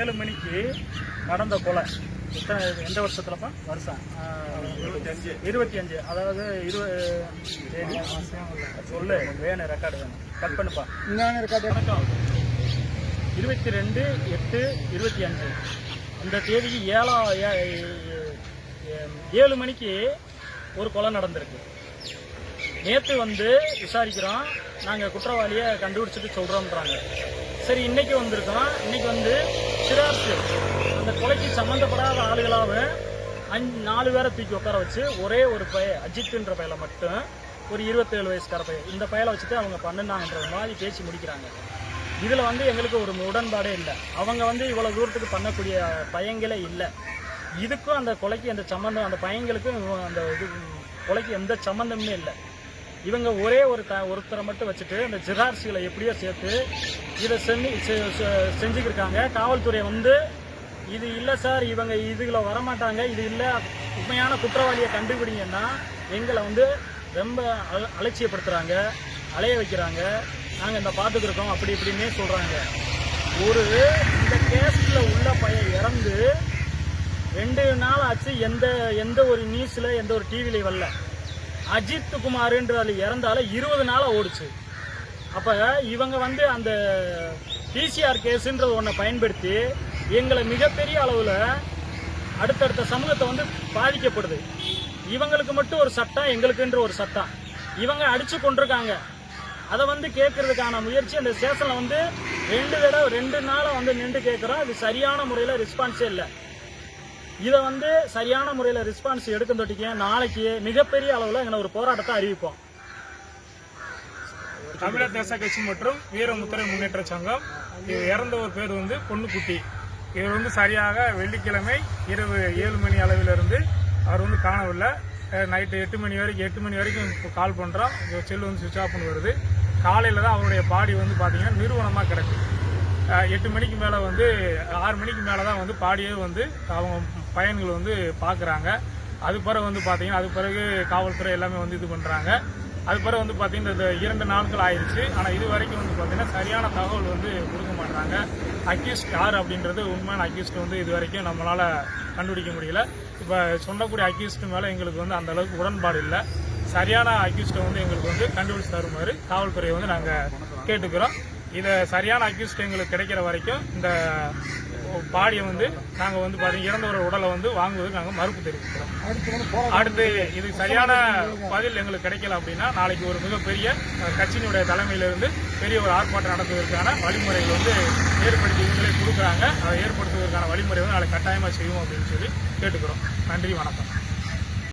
7 மணிக்கு நடந்த கொலை எந்த வருஷத்துலப்பா? வருஷம் 25. அதாவது சொல்லு, வேணும் ரெக்கார்டு வேணும், கட் பண்ணுப்பா. 22/8/25 இந்த தேதிக்கு 7 மணிக்கு ஒரு கொலை நடந்திருக்கு. நேற்று விசாரிக்கிறோம், நாங்கள் குற்றவாளியை கண்டுபிடிச்சிட்டு சொல்கிறோம்ன்றாங்க. சரி, இன்னைக்கு வந்திருக்கோம். இன்னைக்கு சிறார்த்து அந்த கொலைக்கு சம்மந்தப்படாத ஆளுகளாக 4 பேரை தூக்கி உட்கார வச்சு ஒரே ஒரு அஜித்ன்ற பையலை மட்டும், ஒரு 27 வயசுக்கார பையன், இந்த பையலை வச்சுட்டு அவங்க பண்ணுனாங்கன்ற மாதிரி பேசி முடிக்கிறாங்க. இதில் எங்களுக்கு ஒரு உடன்பாடே இல்லை. அவங்க இவ்வளோ தூரத்துக்கு பண்ணக்கூடிய பையங்களே இல்லை. இதுக்கும் அந்த கொலைக்கு எந்த சம்மந்தம், அந்த பையங்களுக்கும் அந்த கொலைக்கு எந்த சம்மந்தமே இல்லை. இவங்க ஒரே ஒருத்தரை மட்டும் வச்சுட்டு அந்த ஜிரார்சிகளை எப்படியோ சேர்த்து இதை செஞ்சுக்கிருக்காங்க. காவல்துறை இது இல்லை சார், இவங்க இதுகளை வரமாட்டாங்க, இது இல்லை, உண்மையான குற்றவாளியை கண்டுபிடிங்கன்னா எங்களை ரொம்ப அலட்சியப்படுத்துகிறாங்க, அலைய வைக்கிறாங்க, நாங்கள் இந்த பார்த்துக்கிருக்கோம் அப்படி இப்படின்னே சொல்கிறாங்க. இந்த கேஸில் உள்ள பையன் இறந்து 2 நாள் ஆச்சு. எந்த ஒரு நியூஸில் எந்த ஒரு டிவிலையும் வரல. அஜித் குமார்ன்ற இறந்தால 20 நாளாக ஓடுச்சு. அப்போ இவங்க அந்த பிசிஆர் கேஸுன்றது ஒன்றை பயன்படுத்தி எங்களை மிகப்பெரிய அளவில் அடுத்தடுத்த சமூகத்தை பாதிக்கப்படுது. இவங்களுக்கு மட்டும் ஒரு சட்டம், எங்களுக்குன்ற ஒரு சட்டம். இவங்க அடிச்சு கொண்டிருக்காங்க. அதை கேட்கறதுக்கான முயற்சி அந்த ஸ்டேஷனில் 2 நாளாக நின்று கேட்குறோம். இது சரியான முறையில் ரெஸ்பான்ஸே இல்லை. இதை சரியான முறையில் ரெஸ்பான்ஸ் எடுக்கும் தொட்டிக்க நாளைக்கு மிகப்பெரிய அளவில் எங்களை ஒரு போராட்டத்தை அறிவிப்போம். தமிழர் தேச கட்சி மற்றும் வீரமுத்திரை முன்னேற்ற சங்கம் இறந்த ஒரு பேர் பொண்ணுக்குட்டி. இவர் சரியாக வெள்ளிக்கிழமை இரவு 7 மணி அளவிலிருந்து அவர் காணவில்லை. நைட்டு 8 மணி வரைக்கும் கால் பண்ணுறோம். செல்லு சுவிட்ச் ஆஃப் பண்ணி வருது. காலையில் தான் அவருடைய பாடி பார்த்தீங்கன்னா நிறுவனமாக கிடக்கு. 8 மணிக்கு மேலே 6 மணிக்கு மேலே தான் பாடியே அவங்க பயன்கள் பார்க்குறாங்க. அது பிறகு பார்த்தீங்கன்னா அது பிறகு காவல்துறை எல்லாமே இது பண்ணுறாங்க. அது பிறகு பார்த்தீங்கன்னா இந்த 2 நாட்கள் ஆயிடுச்சு. ஆனால் இது வரைக்கும் பார்த்தீங்கன்னா சரியான தகவல் கொடுக்க மாட்டாங்க. அக்யூஸ்ட் யார் அப்படின்றது உண்மையான அக்யூஸ்ட் இது வரைக்கும் நம்மளால் கண்டுபிடிக்க முடியல. இப்போ சொல்லக்கூடிய அக்யூஸ்ட் மேலே எங்களுக்கு அந்த அளவுக்கு உடன்பாடு இல்லை. சரியான அக்யூஸ்ட்டை எங்களுக்கு கண்டுபிடிச்சு தருமாறு காவல்துறையை நாங்கள் கேட்டுக்கிறோம். இதை சரியான அக்யூஸ்ட் எங்களுக்கு கிடைக்கிற வரைக்கும் இந்த பாடியை நாங்கள் பார்த்தீங்கன்னா இறந்தவரோட உடலை வாங்குவதற்கு நாங்கள் மறுப்பு தெரிவிக்கிறோம். அடுத்து இது சரியான பதில் எங்களுக்கு கிடைக்கல அப்படின்னா நாளைக்கு ஒரு மிகப்பெரிய கட்சியினுடைய தலைமையிலிருந்து பெரிய ஒரு ஆர்ப்பாட்டம் நடத்துவதற்கான வழிமுறைகள் ஏற்படுத்தி இவங்களே கொடுக்குறாங்க. அதை ஏற்படுத்துவதற்கான வழிமுறை நாளைக்கு கட்டாயமாக செய்வோம் அப்படின்னு சொல்லி கேட்டுக்கிறோம். நன்றி, வணக்கம்.